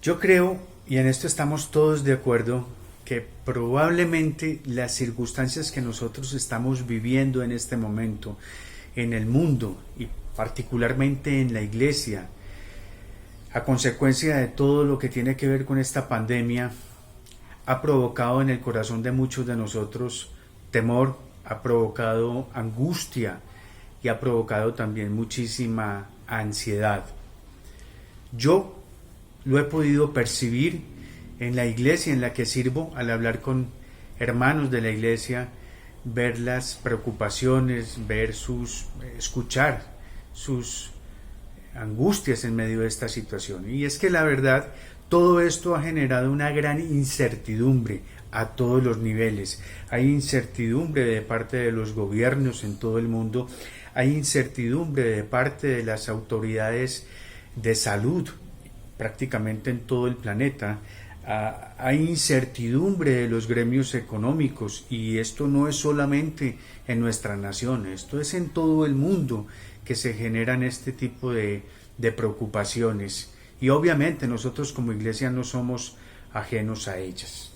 Yo creo, y en esto estamos todos de acuerdo, que probablemente las circunstancias que nosotros estamos viviendo en este momento en el mundo y particularmente en la iglesia, a consecuencia de todo lo que tiene que ver con esta pandemia, ha provocado en el corazón de muchos de nosotros temor, ha provocado angustia y ha provocado también muchísima ansiedad. Yo lo he podido percibir en la iglesia en la que sirvo al hablar con hermanos de la iglesia, ver las preocupaciones, escuchar sus angustias en medio de esta situación. Y es que la verdad, todo esto ha generado una gran incertidumbre a todos los niveles. Hay incertidumbre de parte de los gobiernos en todo el mundo, hay incertidumbre de parte de las autoridades de salud prácticamente en todo el planeta. Hay incertidumbre de los gremios económicos y esto no es solamente en nuestra nación, esto es en todo el mundo que se generan este tipo de preocupaciones y obviamente nosotros como iglesia no somos ajenos a ellas.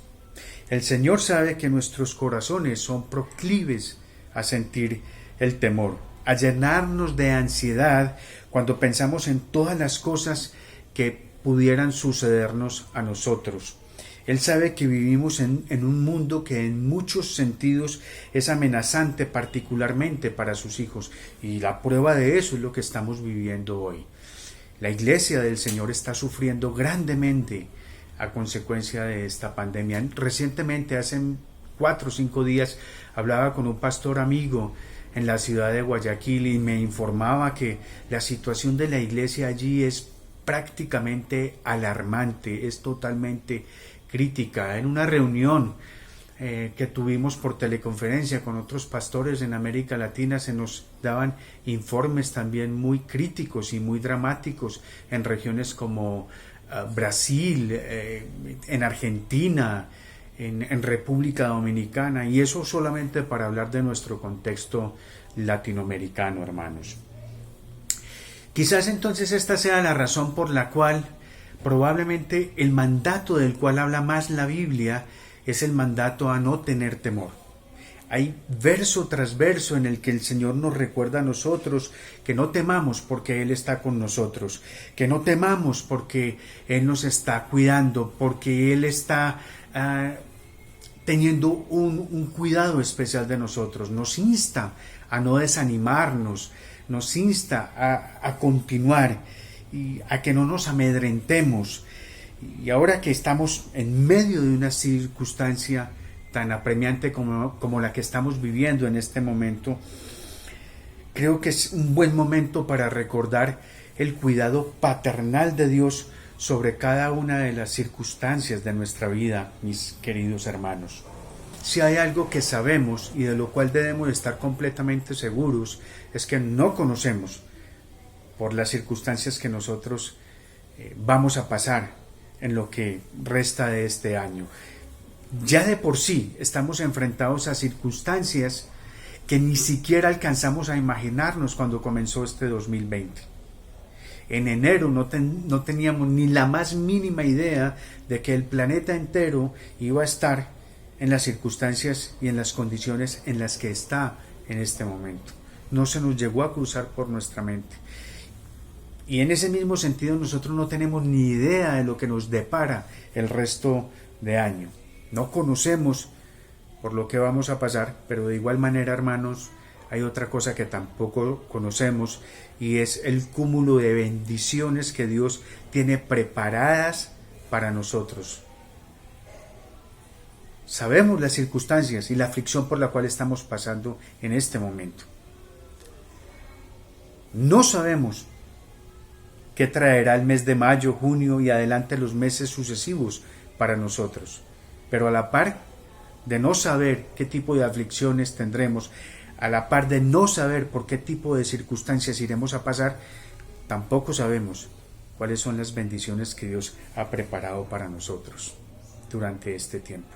El Señor sabe que nuestros corazones son proclives a sentir el temor, a llenarnos de ansiedad cuando pensamos en todas las cosas que pudieran sucedernos a nosotros. Él sabe que vivimos en un mundo que en muchos sentidos es amenazante, particularmente para sus hijos, y la prueba de eso es lo que estamos viviendo hoy. La iglesia del Señor está sufriendo grandemente a consecuencia de esta pandemia. Recientemente, hace 4 o 5 días, hablaba con un pastor amigo en la ciudad de Guayaquil y me informaba que la situación de la iglesia allí es prácticamente alarmante, es totalmente crítica. En una reunión que tuvimos por teleconferencia con otros pastores en América Latina se nos daban informes también muy críticos y muy dramáticos en regiones como Brasil, en Argentina, en República Dominicana, y eso solamente para hablar de nuestro contexto latinoamericano, hermanos. Quizás entonces esta sea la razón por la cual probablemente el mandato del cual habla más la Biblia es el mandato a no tener temor. Hay verso tras verso en el que el Señor nos recuerda a nosotros que no temamos porque Él está con nosotros, que no temamos porque Él nos está cuidando, porque Él está teniendo un cuidado especial de nosotros. Nos insta a no desanimarnos, nos insta a continuar y a que no nos amedrentemos. Y ahora que estamos en medio de una circunstancia tan apremiante como la que estamos viviendo en este momento, creo que es un buen momento para recordar el cuidado paternal de Dios sobre cada una de las circunstancias de nuestra vida, mis queridos hermanos. Si hay algo que sabemos y de lo cual debemos estar completamente seguros, es que no conocemos por las circunstancias que nosotros vamos a pasar en lo que resta de este año. Ya de por sí estamos enfrentados a circunstancias que ni siquiera alcanzamos a imaginarnos cuando comenzó este 2020. En enero no teníamos ni la más mínima idea de que el planeta entero iba a estar en las circunstancias y en las condiciones en las que está en este momento. No se nos llegó a cruzar por nuestra mente. Y en ese mismo sentido nosotros no tenemos ni idea de lo que nos depara el resto de año. No conocemos por lo que vamos a pasar, pero de igual manera, hermanos, hay otra cosa que tampoco conocemos y es el cúmulo de bendiciones que Dios tiene preparadas para nosotros. Sabemos las circunstancias y la aflicción por la cual estamos pasando en este momento. No sabemos qué traerá el mes de mayo, junio y adelante los meses sucesivos para nosotros. Pero a la par de no saber qué tipo de aflicciones tendremos, a la par de no saber por qué tipo de circunstancias iremos a pasar, tampoco sabemos cuáles son las bendiciones que Dios ha preparado para nosotros durante este tiempo.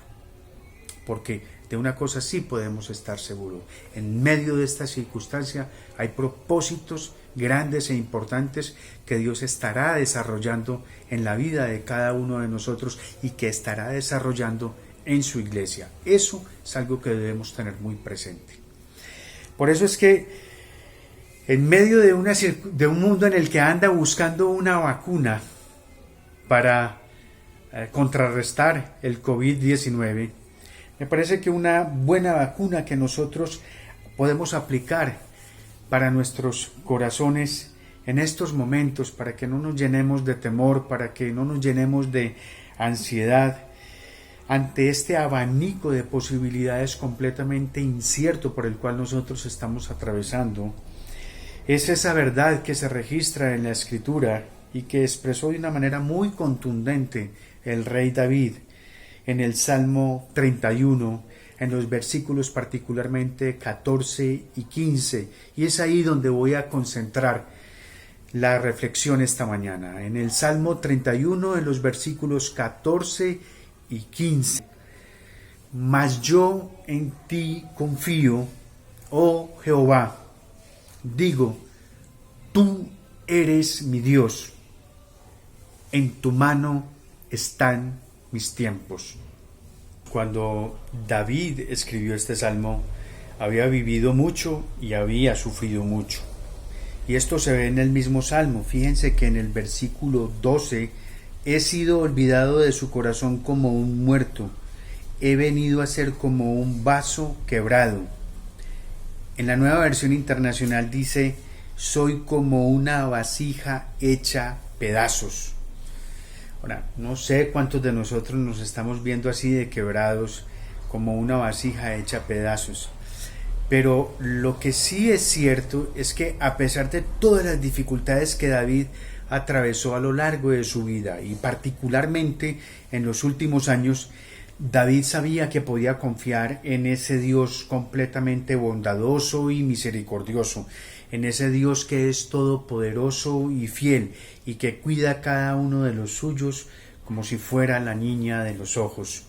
Porque de una cosa sí podemos estar seguros: en medio de esta circunstancia hay propósitos grandes e importantes que Dios estará desarrollando en la vida de cada uno de nosotros y que estará desarrollando en su iglesia. Eso es algo que debemos tener muy presente. Por eso es que en medio de un mundo en el que anda buscando una vacuna para contrarrestar el COVID-19, me parece que una buena vacuna que nosotros podemos aplicar para nuestros corazones en estos momentos, para que no nos llenemos de temor, para que no nos llenemos de ansiedad, ante este abanico de posibilidades completamente incierto por el cual nosotros estamos atravesando, es esa verdad que se registra en la Escritura y que expresó de una manera muy contundente el rey David en el Salmo 31, en los versículos particularmente 14 y 15, y es ahí donde voy a concentrar la reflexión esta mañana, en el Salmo 31, en los versículos 14 y 15. Mas yo en ti confío, oh Jehová, digo, tú eres mi Dios, en tu mano están mis tiempos. Cuando David escribió este salmo, había vivido mucho y había sufrido mucho. Y esto se ve en el mismo salmo. Fíjense que en el versículo 12, he sido olvidado de su corazón como un muerto, he venido a ser como un vaso quebrado. En la Nueva Versión Internacional dice, soy como una vasija hecha pedazos. Ahora, no sé cuántos de nosotros nos estamos viendo así de quebrados, como una vasija hecha pedazos. Pero lo que sí es cierto es que a pesar de todas las dificultades que David atravesó a lo largo de su vida, y particularmente en los últimos años, David sabía que podía confiar en ese Dios completamente bondadoso y misericordioso, en ese Dios que es todopoderoso y fiel y que cuida a cada uno de los suyos como si fuera la niña de los ojos.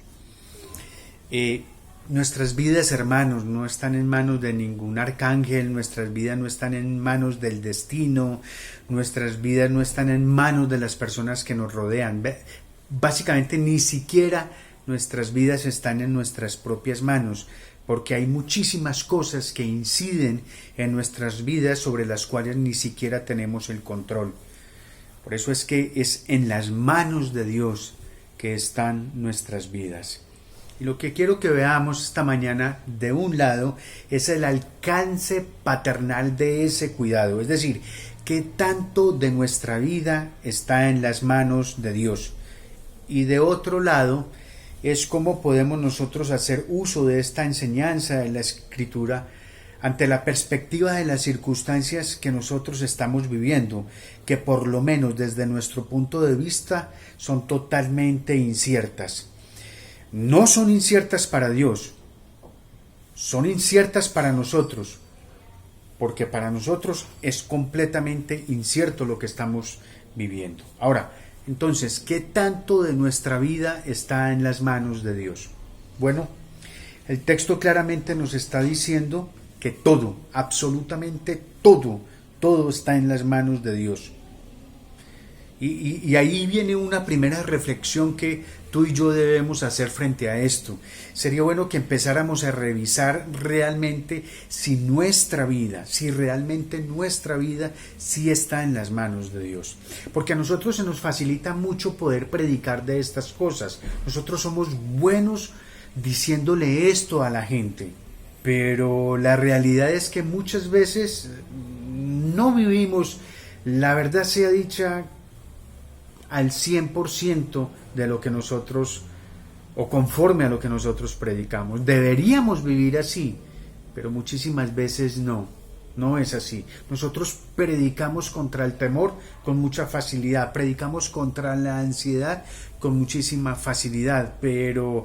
Nuestras vidas, hermanos, no están en manos de ningún arcángel, nuestras vidas no están en manos del destino, nuestras vidas no están en manos de las personas que nos rodean. Básicamente ni siquiera nuestras vidas están en nuestras propias manos, porque hay muchísimas cosas que inciden en nuestras vidas sobre las cuales ni siquiera tenemos el control. Por eso es que es en las manos de Dios que están nuestras vidas. Y lo que quiero que veamos esta mañana, de un lado, es el alcance paternal de ese cuidado, es decir, qué tanto de nuestra vida está en las manos de Dios. Y de otro lado, es cómo podemos nosotros hacer uso de esta enseñanza de la Escritura ante la perspectiva de las circunstancias que nosotros estamos viviendo, que por lo menos desde nuestro punto de vista son totalmente inciertas. No son inciertas para Dios, son inciertas para nosotros, porque para nosotros es completamente incierto lo que estamos viviendo. Ahora, entonces, ¿qué tanto de nuestra vida está en las manos de Dios? Bueno, el texto claramente nos está diciendo que todo, absolutamente todo está en las manos de Dios. Y ahí viene una primera reflexión que tú y yo debemos hacer frente a esto. Sería bueno que empezáramos a revisar realmente si realmente nuestra vida sí está en las manos de Dios. Porque a nosotros se nos facilita mucho poder predicar de estas cosas. Nosotros somos buenos diciéndole esto a la gente. Pero la realidad es que muchas veces no vivimos, la verdad sea dicha, al 100% de lo que nosotros, o conforme a lo que nosotros predicamos. Deberíamos vivir así, pero muchísimas veces no es así. Nosotros predicamos contra el temor con mucha facilidad, predicamos contra la ansiedad con muchísima facilidad, pero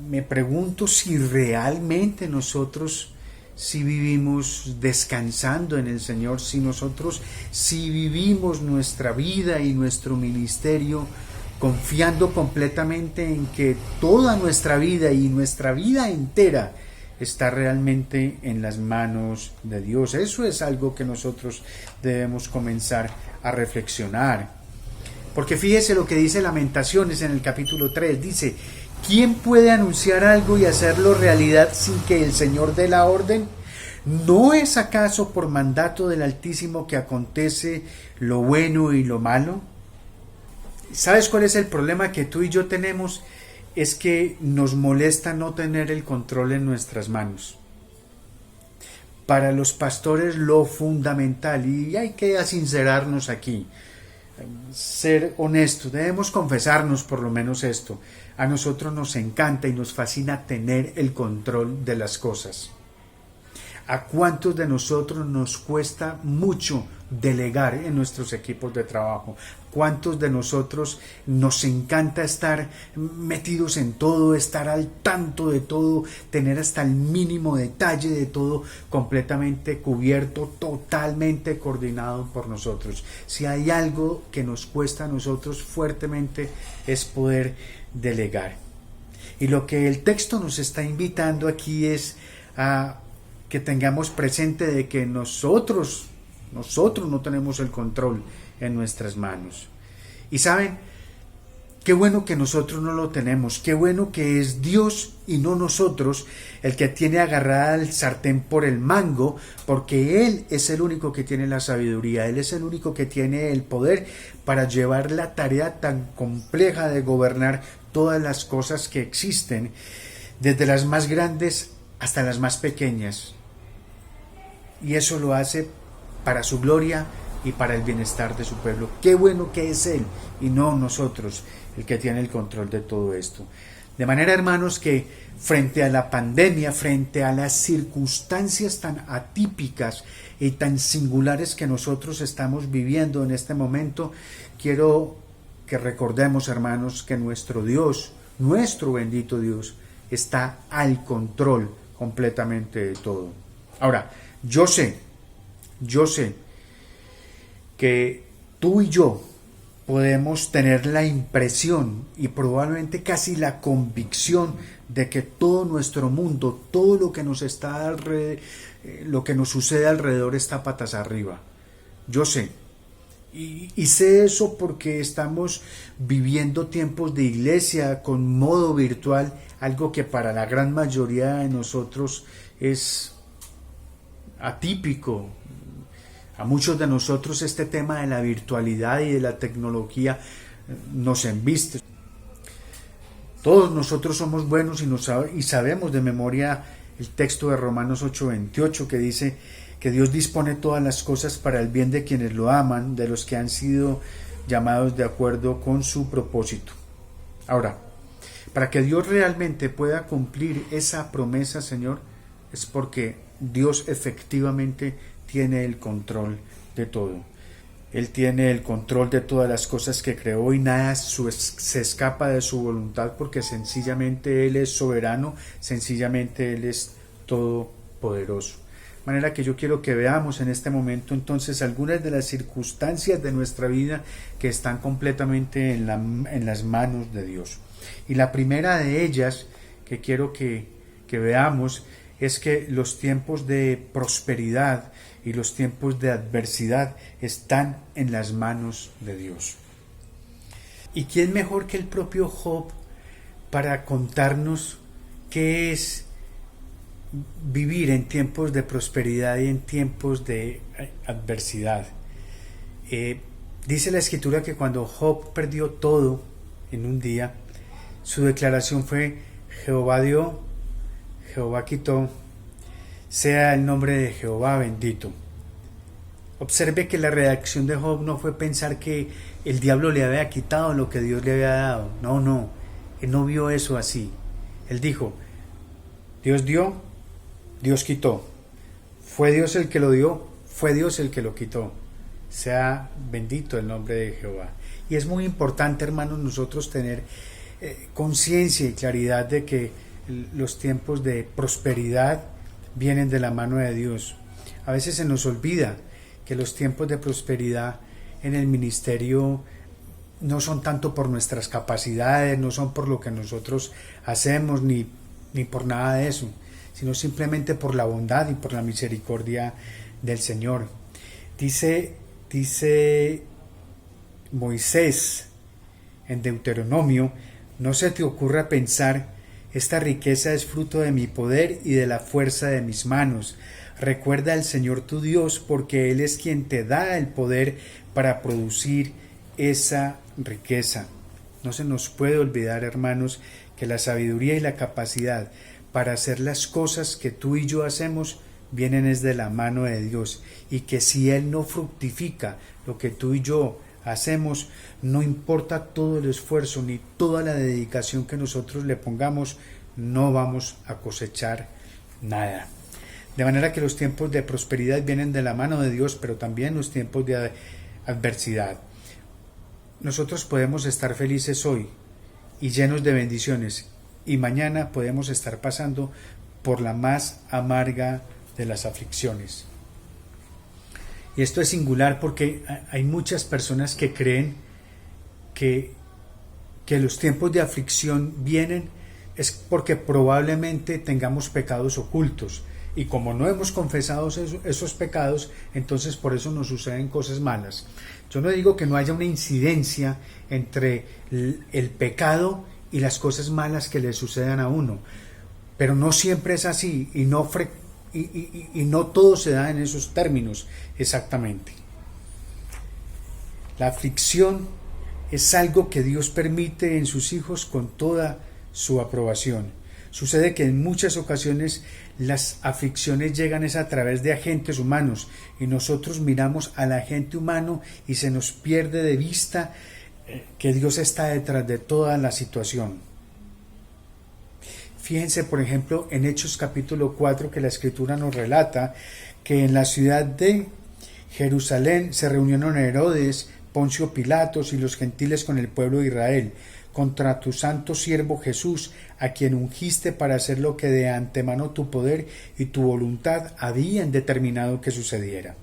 me pregunto si realmente nosotros si vivimos descansando en el Señor, si vivimos nuestra vida y nuestro ministerio confiando completamente en que toda nuestra vida y nuestra vida entera está realmente en las manos de Dios. Eso es algo que nosotros debemos comenzar a reflexionar. Porque fíjese lo que dice Lamentaciones en el capítulo 3. Dice: ¿quién puede anunciar algo y hacerlo realidad sin que el Señor dé la orden? ¿No es acaso por mandato del Altísimo que acontece lo bueno y lo malo? ¿Sabes cuál es el problema que tú y yo tenemos? Es que nos molesta no tener el control en nuestras manos. Para los pastores lo fundamental, y hay que sincerarnos aquí, ser honestos, debemos confesarnos por lo menos esto: a nosotros nos encanta y nos fascina tener el control de las cosas. ¿A cuántos de nosotros nos cuesta mucho delegar en nuestros equipos de trabajo? ¿Cuántos de nosotros nos encanta estar metidos en todo, estar al tanto de todo, tener hasta el mínimo detalle de todo completamente cubierto, totalmente coordinado por nosotros? Si hay algo que nos cuesta a nosotros fuertemente es poder delegar. Y lo que el texto nos está invitando aquí es a que tengamos presente de que nosotros no tenemos el control en nuestras manos. Y saben, qué bueno que nosotros no lo tenemos, qué bueno que es Dios y no nosotros el que tiene agarrada el sartén por el mango, porque Él es el único que tiene la sabiduría, Él es el único que tiene el poder para llevar la tarea tan compleja de gobernar todas las cosas que existen, desde las más grandes hasta las más pequeñas. Y eso lo hace para su gloria y para el bienestar de su pueblo. Qué bueno que es Él y no nosotros el que tiene el control de todo esto. De manera, hermanos, que frente a la pandemia, frente a las circunstancias tan atípicas y tan singulares que nosotros estamos viviendo en este momento, quiero que recordemos, hermanos, que nuestro Dios, nuestro bendito Dios, está al control completamente de todo. Ahora, yo sé que tú y yo podemos tener la impresión y probablemente casi la convicción de que todo nuestro mundo, todo lo que nos está lo que nos sucede alrededor está patas arriba. Yo sé. Y sé eso porque estamos viviendo tiempos de iglesia con modo virtual, algo que para la gran mayoría de nosotros es atípico. A muchos de nosotros este tema de la virtualidad y de la tecnología nos embiste. Todos nosotros somos buenos y sabemos de memoria el texto de Romanos 8:28 que dice que Dios dispone todas las cosas para el bien de quienes lo aman, de los que han sido llamados de acuerdo con su propósito. Ahora, para que Dios realmente pueda cumplir esa promesa, Señor, es porque Dios efectivamente tiene el control de todo. Él tiene el control de todas las cosas que creó y nada se escapa de su voluntad, porque sencillamente Él es soberano, sencillamente Él es todopoderoso. De manera que yo quiero que veamos en este momento entonces algunas de las circunstancias de nuestra vida que están completamente en las manos de Dios. Y la primera de ellas que quiero que veamos es que los tiempos de prosperidad y los tiempos de adversidad están en las manos de Dios. ¿Y quién mejor que el propio Job para contarnos qué es vivir en tiempos de prosperidad y en tiempos de adversidad? Dice la Escritura que cuando Job perdió todo en un día, su declaración fue: Jehová dio, Jehová quitó, sea el nombre de Jehová bendito. Observe que la reacción de Job no fue pensar que el diablo le había quitado lo que Dios le había dado. No, él no vio eso así. Él dijo: Dios dio, Dios quitó. Fue Dios el que lo dio, fue Dios el que lo quitó. Sea bendito el nombre de Jehová. Y es muy importante, hermanos, nosotros tener conciencia y claridad de que los tiempos de prosperidad vienen de la mano de Dios. A veces se nos olvida que los tiempos de prosperidad en el ministerio no son tanto por nuestras capacidades, no son por lo que nosotros hacemos, ni por nada de eso, sino simplemente por la bondad y por la misericordia del Señor. Dice Moisés en Deuteronomio: no se te ocurra pensar, esta riqueza es fruto de mi poder y de la fuerza de mis manos. Recuerda al Señor tu Dios, porque Él es quien te da el poder para producir esa riqueza. No se nos puede olvidar, hermanos, que la sabiduría y la capacidad para hacer las cosas que tú y yo hacemos vienen es de la mano de Dios, y que si Él no fructifica lo que tú y yo hacemos, no importa todo el esfuerzo ni toda la dedicación que nosotros le pongamos, no vamos a cosechar nada. De manera que los tiempos de prosperidad vienen de la mano de Dios, pero también los tiempos de adversidad. Nosotros podemos estar felices hoy y llenos de bendiciones, y mañana podemos estar pasando por la más amarga de las aflicciones. Y esto es singular porque hay muchas personas que creen que los tiempos de aflicción vienen es porque probablemente tengamos pecados ocultos, y como no hemos confesado esos pecados, entonces por eso nos suceden cosas malas. Yo no digo que no haya una incidencia entre el pecado y las cosas malas que le sucedan a uno, pero no siempre es así, y no todo se da en esos términos exactamente. La aflicción es algo que Dios permite en sus hijos con toda su aprobación. Sucede que en muchas ocasiones las aflicciones llegan es a través de agentes humanos, y nosotros miramos al agente humano y se nos pierde de vista que Dios está detrás de toda la situación. Fíjense, por ejemplo, en Hechos capítulo 4, que la Escritura nos relata que en la ciudad de Jerusalén se reunieron Herodes, Poncio Pilatos y los gentiles con el pueblo de Israel contra tu santo siervo Jesús, a quien ungiste para hacer lo que de antemano tu poder y tu voluntad habían determinado que sucediera.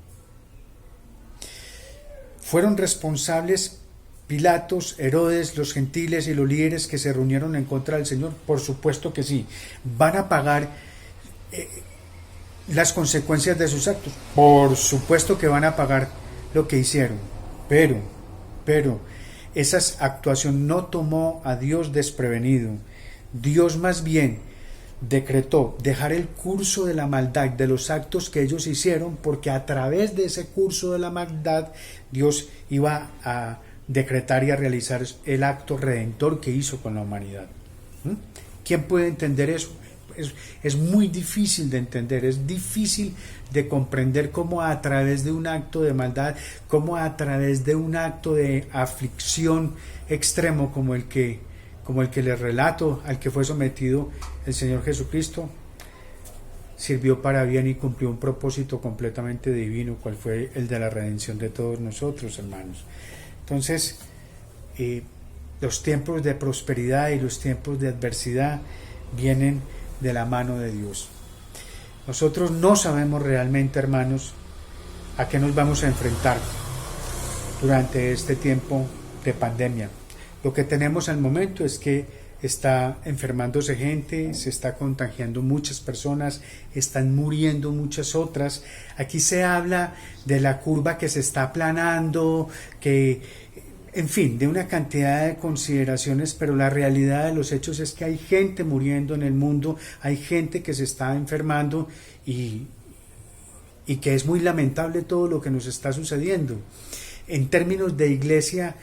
¿Fueron responsables Pilatos, Herodes, los gentiles y los líderes que se reunieron en contra del Señor? Por supuesto que sí. ¿Van a pagar las consecuencias de sus actos? Por supuesto que van a pagar lo que hicieron. Pero esa actuación no tomó a Dios desprevenido. Dios más bien decretó dejar el curso de la maldad de los actos que ellos hicieron, porque a través de ese curso de la maldad Dios iba a decretar y a realizar el acto redentor que hizo con la humanidad. ¿Quién puede entender eso? Es muy difícil de entender, es difícil de comprender cómo a través de un acto de maldad, cómo a través de un acto de aflicción extremo como el que les relato, al que fue sometido el Señor Jesucristo, sirvió para bien y cumplió un propósito completamente divino, cual fue el de la redención de todos nosotros, hermanos. Entonces, los tiempos de prosperidad y los tiempos de adversidad vienen de la mano de Dios. Nosotros no sabemos realmente, hermanos, a qué nos vamos a enfrentar durante este tiempo de pandemia. Lo que tenemos al momento es que está enfermándose gente, se está contagiando muchas personas, están muriendo muchas otras. Aquí se habla de la curva que se está aplanando, en fin, de una cantidad de consideraciones, pero la realidad de los hechos es que hay gente muriendo en el mundo, hay gente que se está enfermando, y que es muy lamentable todo lo que nos está sucediendo. En términos de iglesia,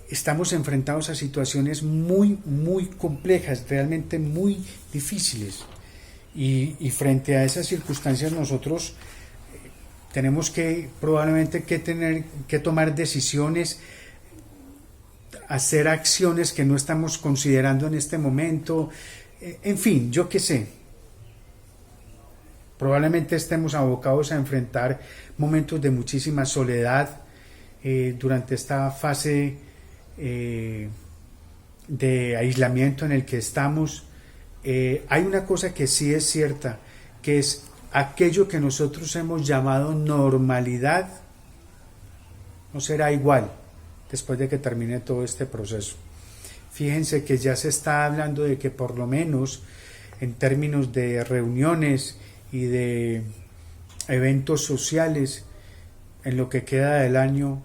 estamos enfrentados a situaciones muy, muy complejas, realmente muy difíciles, y frente a esas circunstancias nosotros tenemos probablemente que tomar decisiones, hacer acciones que no estamos considerando en este momento, en fin, yo qué sé. Probablemente estemos abocados a enfrentar momentos de muchísima soledad durante esta fase de aislamiento en el que estamos. Hay una cosa que sí es cierta, que es aquello que nosotros hemos llamado normalidad, no será igual después de que termine todo este proceso. Fíjense que ya se está hablando de que por lo menos en términos de reuniones y de eventos sociales, en lo que queda del año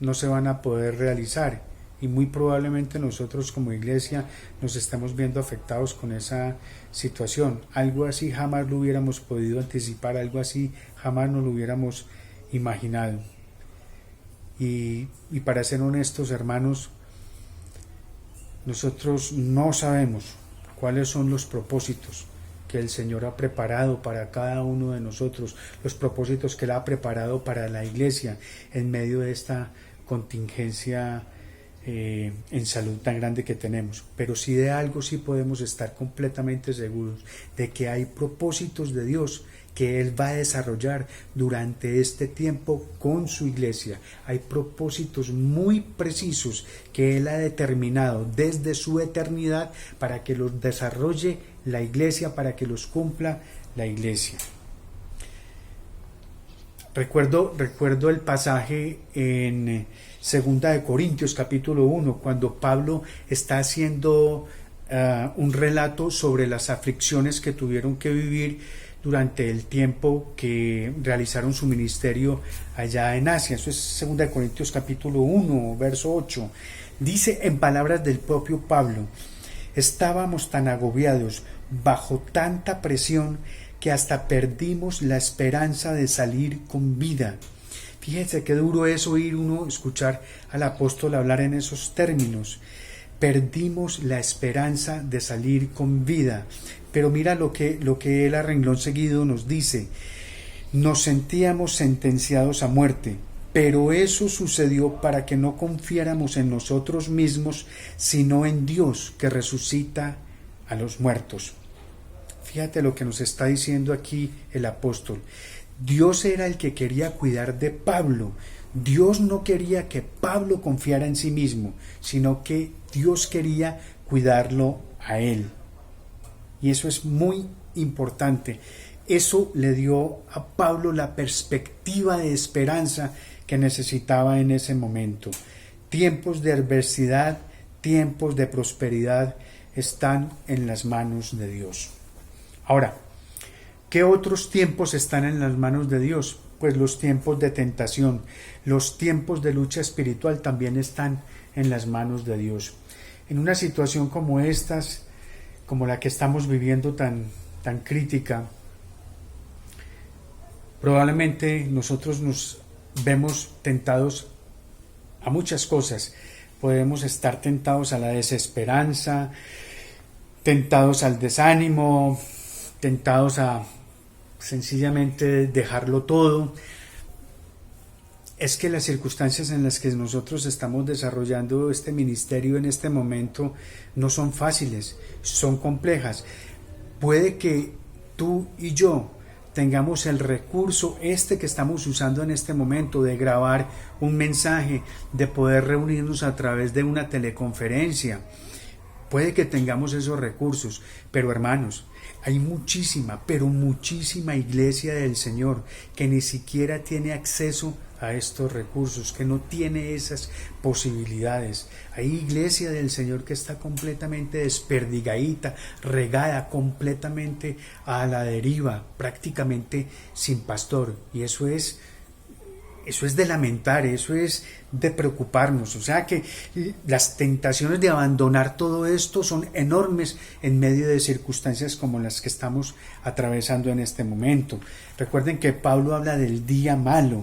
no se van a poder realizar, y muy probablemente nosotros como iglesia nos estamos viendo afectados con esa situación. Algo así jamás lo hubiéramos podido anticipar, algo así jamás nos lo hubiéramos imaginado. Y para ser honestos, hermanos, nosotros no sabemos cuáles son los propósitos que el Señor ha preparado para cada uno de nosotros, los propósitos que Él ha preparado para la iglesia en medio de esta contingencia en salud tan grande que tenemos. Pero sí, de algo sí podemos estar completamente seguros, de que hay propósitos de Dios que Él va a desarrollar durante este tiempo con su iglesia. Hay propósitos muy precisos que Él ha determinado desde su eternidad para que los desarrolle la iglesia, para que los cumpla la iglesia. Recuerdo el pasaje en 2 Corintios capítulo 1, cuando Pablo está haciendo un relato sobre las aflicciones que tuvieron que vivir durante el tiempo que realizaron su ministerio allá en Asia. Eso es 2 Corintios capítulo 1, verso 8. Dice en palabras del propio Pablo: estábamos tan agobiados bajo tanta presión que hasta perdimos la esperanza de salir con vida. Fíjense qué duro es oír uno, escuchar al apóstol hablar en esos términos. Perdimos la esperanza de salir con vida. Pero mira lo que él a renglón seguido nos dice: nos sentíamos sentenciados a muerte, pero eso sucedió para que no confiáramos en nosotros mismos, sino en Dios, que resucita a los muertos. Fíjate lo que nos está diciendo aquí el apóstol. Dios era el que quería cuidar de Pablo. Dios no quería que Pablo confiara en sí mismo, sino que Dios quería cuidarlo a él. Y eso es muy importante. Eso le dio a Pablo la perspectiva de esperanza que necesitaba en ese momento. Tiempos de adversidad, tiempos de prosperidad están en las manos de Dios. Ahora, ¿qué otros tiempos están en las manos de Dios? Pues los tiempos de tentación, los tiempos de lucha espiritual también están en las manos de Dios. En una situación como estas, como la que estamos viviendo tan crítica, probablemente nosotros nos vemos tentados a muchas cosas. Podemos estar tentados a la desesperanza, tentados al desánimo, tentados a sencillamente dejarlo todo. Es que las circunstancias en las que nosotros estamos desarrollando este ministerio en este momento no son fáciles, son complejas. Puede que tú y yo tengamos el recurso que estamos usando en este momento de grabar un mensaje, de poder reunirnos a través de una teleconferencia. Puede que tengamos esos recursos, pero hermanos, hay muchísima, pero muchísima iglesia del Señor que ni siquiera tiene acceso a estos recursos, que no tiene esas posibilidades. Hay iglesia del Señor que está completamente desperdigadita, regada completamente a la deriva, prácticamente sin pastor, y eso es de lamentar, eso es de preocuparnos. O sea que las tentaciones de abandonar todo esto son enormes en medio de circunstancias como las que estamos atravesando en este momento. Recuerden que Pablo habla del día malo,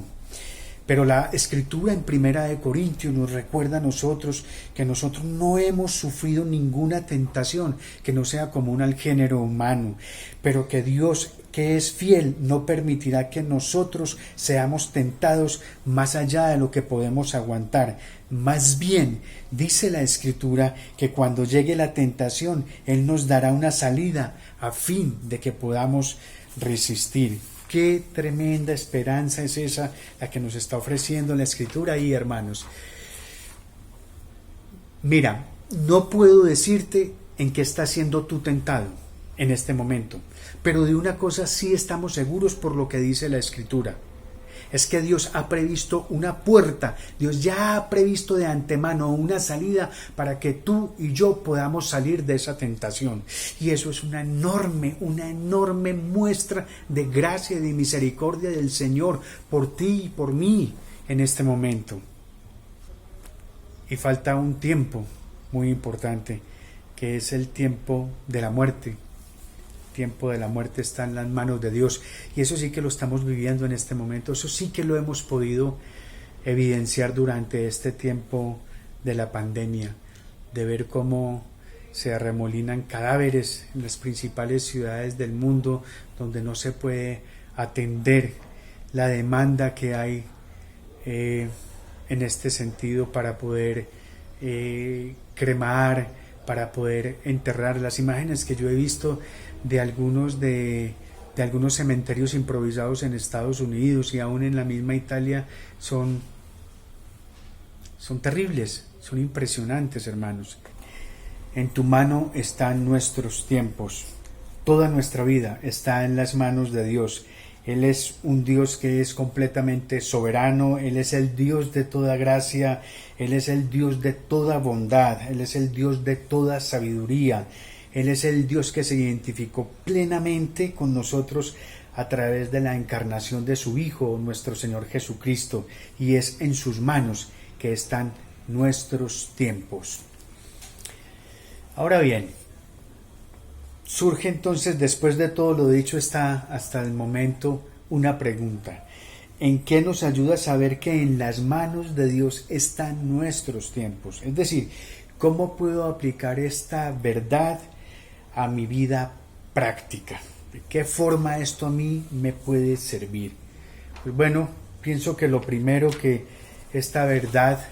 pero la escritura en 1 Corintios nos recuerda a nosotros que nosotros no hemos sufrido ninguna tentación que no sea común al género humano, pero que Dios, que es fiel, no permitirá que nosotros seamos tentados más allá de lo que podemos aguantar. Más bien, dice la Escritura que cuando llegue la tentación, Él nos dará una salida a fin de que podamos resistir. Qué tremenda esperanza es esa la que nos está ofreciendo la Escritura ahí, hermanos. Mira, no puedo decirte en qué estás siendo tú tentado en este momento, pero de una cosa sí estamos seguros por lo que dice la Escritura. es que Dios ha previsto una puerta, Dios ya ha previsto de antemano una salida para que tú y yo podamos salir de esa tentación. Y eso es una enorme muestra de gracia y de misericordia del Señor por ti y por mí en este momento. Y falta un tiempo muy importante, que es el tiempo de la muerte. El tiempo de la muerte está en las manos de Dios, y eso sí que lo estamos viviendo en este momento, eso sí que lo hemos podido evidenciar durante este tiempo de la pandemia, de ver cómo se arremolinan cadáveres en las principales ciudades del mundo, donde no se puede atender la demanda que hay en este sentido para poder cremar, para poder enterrar. Las imágenes que yo he visto de algunos cementerios improvisados en Estados Unidos y aún en la misma Italia son terribles, son impresionantes, hermanos. En tu mano están nuestros tiempos, toda nuestra vida está en las manos de Dios. Él es un Dios que es completamente soberano, Él es el Dios de toda gracia, Él es el Dios de toda bondad, Él es el Dios de toda sabiduría, Él es el Dios que se identificó plenamente con nosotros a través de la encarnación de su Hijo, nuestro Señor Jesucristo, y es en sus manos que están nuestros tiempos. Ahora bien, surge entonces, después de todo lo dicho hasta el momento, una pregunta. ¿En qué nos ayuda a saber que en las manos de Dios están nuestros tiempos? Es decir, ¿cómo puedo aplicar esta verdad a mi vida práctica? ¿De qué forma esto a mí me puede servir? Pues bueno, pienso que lo primero que esta verdad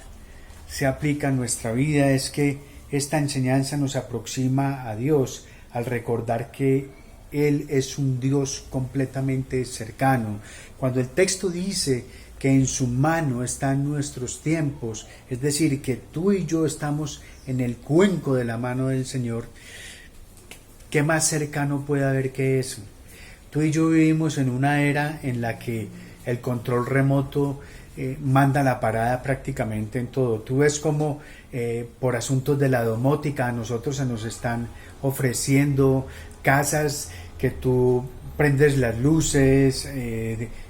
se aplica a nuestra vida es que esta enseñanza nos aproxima a Dios al recordar que Él es un Dios completamente cercano. Cuando el texto dice que en su mano están nuestros tiempos, es decir, que tú y yo estamos en el cuenco de la mano del Señor, ¿qué más cercano puede haber que eso? Tú y yo vivimos en una era en la que el control remoto manda la parada prácticamente en todo. Tú ves como por asuntos de la domótica a nosotros se nos están ofreciendo casas que tú prendes las luces,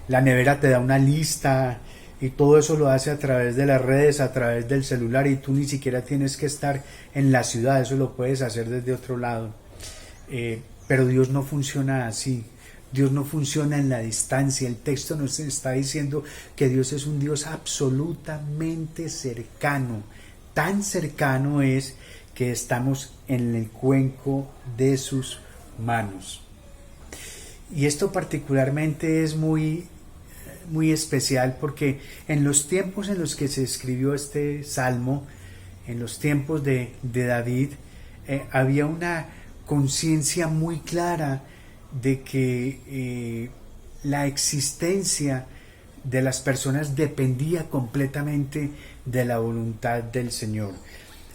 la nevera te da una lista y todo eso lo hace a través de las redes, a través del celular, y tú ni siquiera tienes que estar en la ciudad, eso lo puedes hacer desde otro lado. Pero Dios no funciona así. Dios no funciona en la distancia. El texto nos está diciendo que Dios es un Dios absolutamente cercano. Tan cercano es que estamos en el cuenco de sus manos. Y esto particularmente es muy especial porque en los tiempos en los que se escribió este salmo, en los tiempos de David, había una conciencia muy clara de que la existencia de las personas dependía completamente de la voluntad del Señor.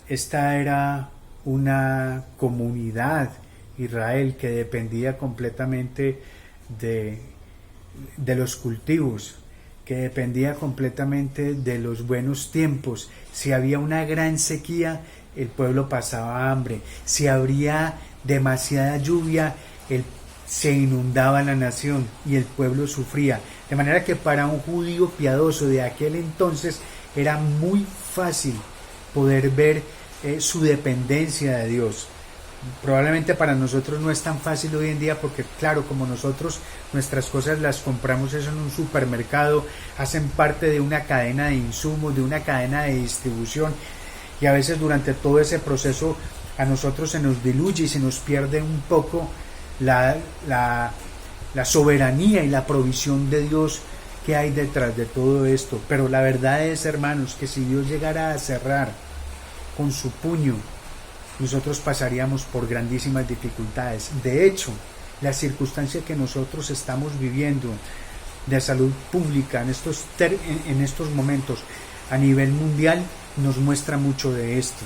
Esta era una comunidad, Israel, que dependía completamente de los cultivos, que dependía completamente de los buenos tiempos. Si había una gran sequía, el pueblo pasaba hambre. Si habría demasiada lluvia, se inundaba la nación y el pueblo sufría. De manera que para un judío piadoso de aquel entonces era muy fácil poder ver su dependencia de Dios. Probablemente para nosotros no es tan fácil hoy en día porque, claro, como nosotros nuestras cosas las compramos eso en un supermercado, hacen parte de una cadena de insumos, de una cadena de distribución, y a veces durante todo ese proceso a nosotros se nos diluye y se nos pierde un poco la soberanía y la provisión de Dios que hay detrás de todo esto. Pero la verdad es, hermanos, que si Dios llegara a cerrar con su puño, nosotros pasaríamos por grandísimas dificultades. De hecho, la circunstancia que nosotros estamos viviendo de salud pública en estos momentos a nivel mundial nos muestra mucho de esto.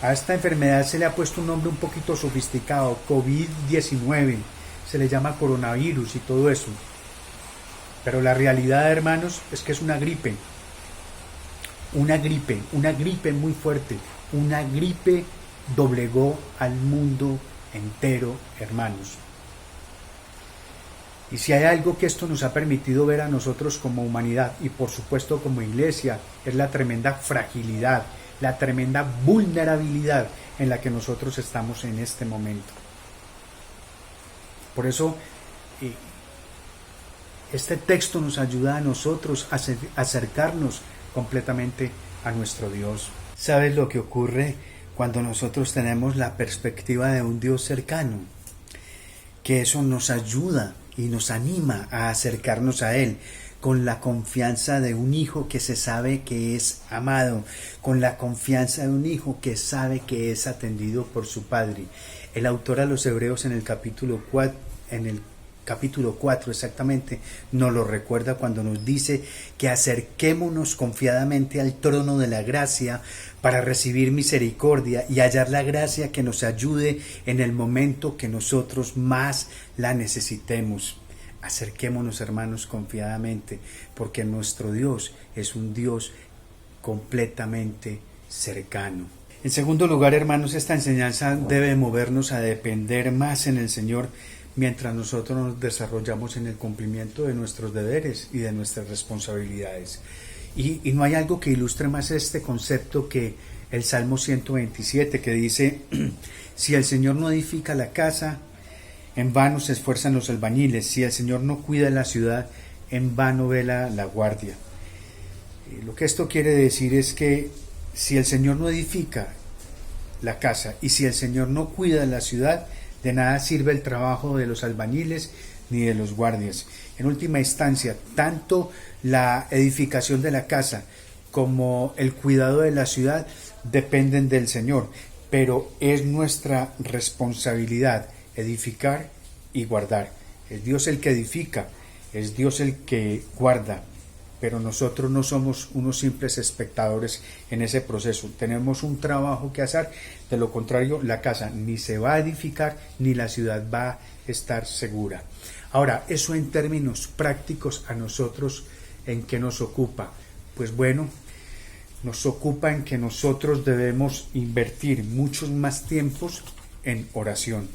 A esta enfermedad se le ha puesto un nombre un poquito sofisticado, COVID-19, se le llama coronavirus y todo eso. Pero la realidad, hermanos, es que es una gripe muy fuerte. Una gripe doblegó al mundo entero, hermanos. Y si hay algo que esto nos ha permitido ver a nosotros como humanidad y por supuesto como iglesia, es la tremenda fragilidad, la tremenda vulnerabilidad en la que nosotros estamos en este momento. Por eso, este texto nos ayuda a nosotros a acercarnos completamente a nuestro Dios. ¿Sabes lo que ocurre cuando nosotros tenemos la perspectiva de un Dios cercano? Que eso nos ayuda y nos anima a acercarnos a Él con la confianza de un hijo que se sabe que es amado, con la confianza de un hijo que sabe que es atendido por su padre. El autor a los Hebreos en el capítulo 4 exactamente, nos lo recuerda cuando nos dice que acerquémonos confiadamente al trono de la gracia para recibir misericordia y hallar la gracia que nos ayude en el momento que nosotros más la necesitemos. Acerquémonos, hermanos, confiadamente, porque nuestro Dios es un Dios completamente cercano. En segundo lugar, hermanos, esta enseñanza debe movernos a depender más en el Señor mientras nosotros nos desarrollamos en el cumplimiento de nuestros deberes y de nuestras responsabilidades. Y no hay algo que ilustre más este concepto que el Salmo 127, que dice: si el Señor no edifica la casa, en vano se esfuerzan los albañiles; si el Señor no cuida la ciudad, en vano vela la guardia. Lo que esto quiere decir es que si el Señor no edifica la casa y si el Señor no cuida la ciudad, de nada sirve el trabajo de los albañiles ni de los guardias. En última instancia, tanto la edificación de la casa como el cuidado de la ciudad dependen del Señor, pero es nuestra responsabilidad edificar y guardar. Es Dios el que edifica, es Dios el que guarda, pero nosotros no somos unos simples espectadores en ese proceso. Tenemos un trabajo que hacer, de lo contrario la casa ni se va a edificar ni la ciudad va a estar segura. Ahora, eso en términos prácticos a nosotros, ¿en qué nos ocupa? Pues bueno, nos ocupa en que nosotros debemos invertir muchos más tiempos en oración,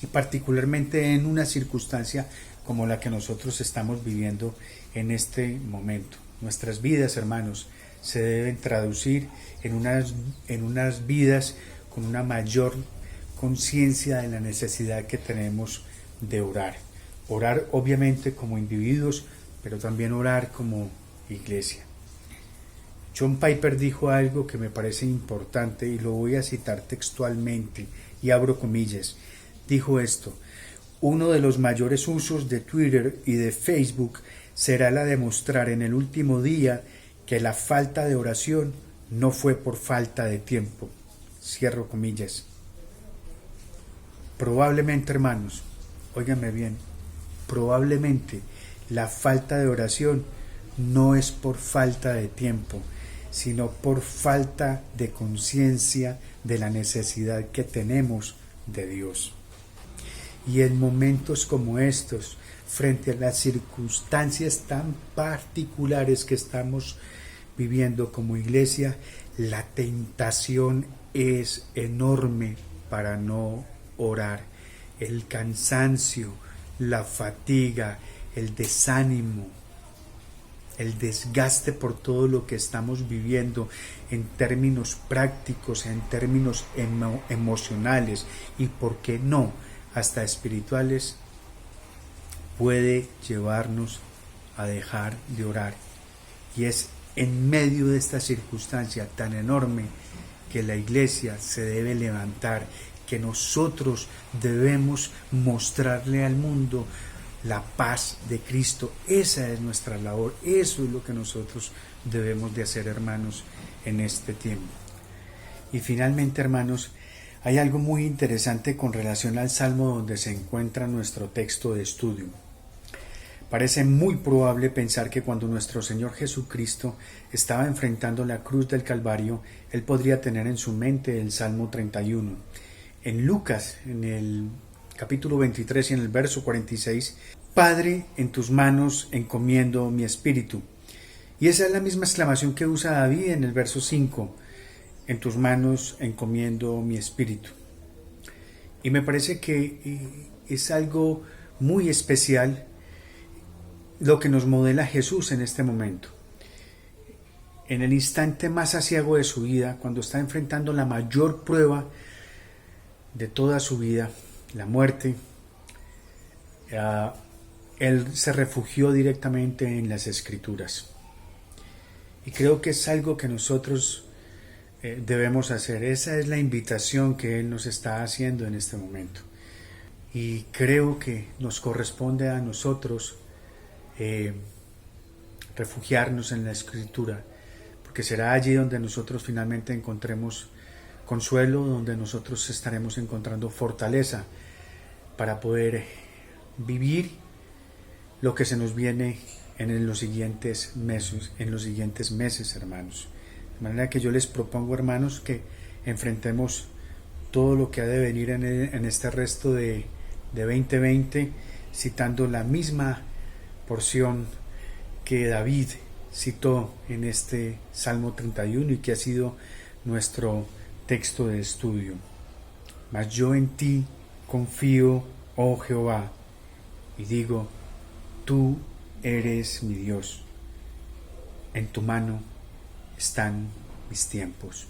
y particularmente en una circunstancia como la que nosotros estamos viviendo en este momento. Nuestras vidas, hermanos, se deben traducir en unas vidas con una mayor conciencia de la necesidad que tenemos de orar. Orar obviamente como individuos, pero también orar como iglesia. John Piper dijo algo que me parece importante y lo voy a citar textualmente y abro comillas. Dijo esto: uno de los mayores usos de Twitter y de Facebook será la de mostrar en el último día que la falta de oración no fue por falta de tiempo. Cierro comillas. Probablemente, hermanos, óiganme bien, probablemente la falta de oración no es por falta de tiempo, sino por falta de conciencia de la necesidad que tenemos de Dios. Y en momentos como estos, frente a las circunstancias tan particulares que estamos viviendo como iglesia, la tentación es enorme para no orar. El cansancio, la fatiga, el desánimo, el desgaste por todo lo que estamos viviendo en términos prácticos, en términos emocionales y, ¿por qué no?, hasta espirituales, puede llevarnos a dejar de orar. Y es en medio de esta circunstancia tan enorme que la iglesia se debe levantar, que nosotros debemos mostrarle al mundo la paz de Cristo. Esa es nuestra labor, eso es lo que nosotros debemos de hacer, hermanos, en este tiempo. Y finalmente, hermanos, hay algo muy interesante con relación al Salmo donde se encuentra nuestro texto de estudio. Parece muy probable pensar que cuando nuestro Señor Jesucristo estaba enfrentando la cruz del Calvario, Él podría tener en su mente el Salmo 31. En Lucas, en el capítulo 23 y en el verso 46, Padre, en tus manos encomiendo mi espíritu. Y esa es la misma exclamación que usa David en el verso 5. En tus manos encomiendo mi espíritu. Y me parece que es algo muy especial lo que nos modela Jesús en este momento. En el instante más aciago de su vida, cuando está enfrentando la mayor prueba de toda su vida, la muerte, él se refugió directamente en las Escrituras. Y creo que es algo que nosotros debemos hacer. Esa es la invitación que Él nos está haciendo en este momento. Y creo que nos corresponde a nosotros refugiarnos en la Escritura, porque será allí donde nosotros finalmente encontremos consuelo, donde nosotros estaremos encontrando fortaleza para poder vivir lo que se nos viene en los siguientes meses, hermanos. De manera que yo les propongo, hermanos, que enfrentemos todo lo que ha de venir en este resto de 2020, citando la misma porción que David citó en este Salmo 31 y que ha sido nuestro texto de estudio. Mas yo en ti confío, oh Jehová, y digo, tú eres mi Dios, en tu mano están mis tiempos.